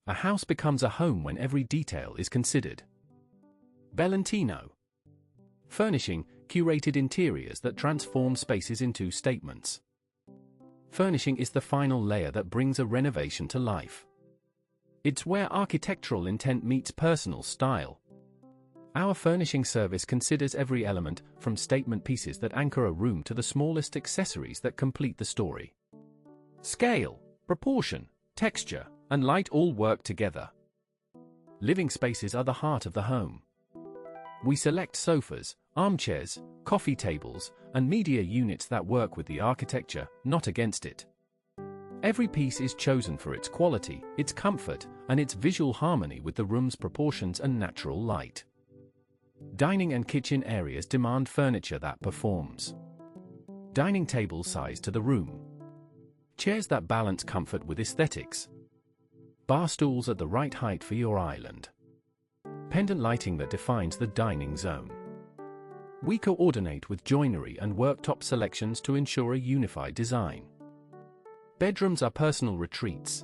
A house becomes a home when every detail is considered. Belentino. Furnishing, curated interiors that transform spaces into statements. Furnishing is the final layer that brings a renovation to life. It's where architectural intent meets personal style. Our furnishing service considers every element, from statement pieces that anchor a room to the smallest accessories that complete the story. Scale, proportion, texture, and light all work together. Living spaces are the heart of the home. We select sofas, armchairs, coffee tables, and media units that work with the architecture, not against it. Every piece is chosen for its quality, its comfort, and its visual harmony with the room's proportions and natural light. Dining and kitchen areas demand furniture that performs. Dining table size to the room. Chairs that balance comfort with aesthetics. Bar stools at the right height for your island. Pendant lighting that defines the dining zone. We coordinate with joinery and worktop selections to ensure a unified design. Bedrooms are personal retreats.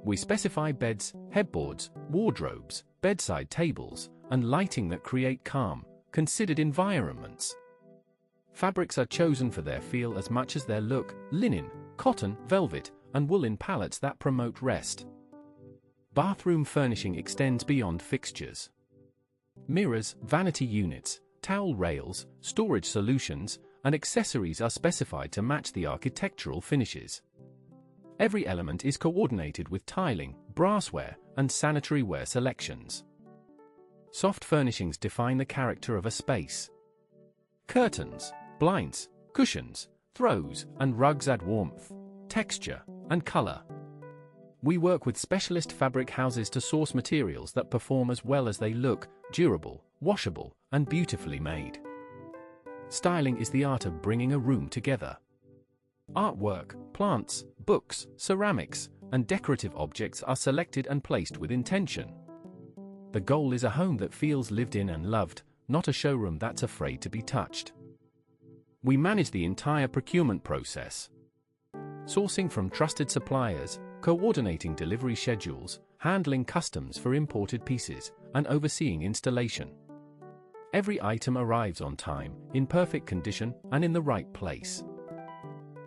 We specify beds, headboards, wardrobes, bedside tables, and lighting that create calm, considered environments. Fabrics are chosen for their feel as much as their look: linen, cotton, velvet, and woolen palettes that promote rest. Bathroom furnishing extends beyond fixtures. Mirrors, vanity units, towel rails, storage solutions, and accessories are specified to match the architectural finishes. Every element is coordinated with tiling, brassware, and sanitary ware selections. Soft furnishings define the character of a space. Curtains, blinds, cushions, throws, and rugs add warmth, texture, and color. We work with specialist fabric houses to source materials that perform as well as they look: durable, washable, and beautifully made. Styling is the art of bringing a room together. Artwork, plants, books, ceramics, and decorative objects are selected and placed with intention. The goal is a home that feels lived in and loved, not a showroom that's afraid to be touched. We manage the entire procurement process. Sourcing from trusted suppliers, coordinating delivery schedules, handling customs for imported pieces, and overseeing installation. Every item arrives on time, in perfect condition, and in the right place.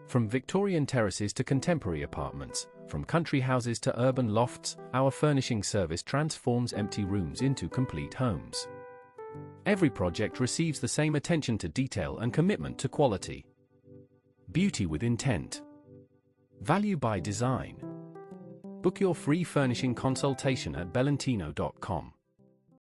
From Victorian terraces to contemporary apartments, from country houses to urban lofts, our furnishing service transforms empty rooms into complete homes. Every project receives the same attention to detail and commitment to quality. Beauty with intent. Value by design. Book your free furnishing consultation at belentino.com.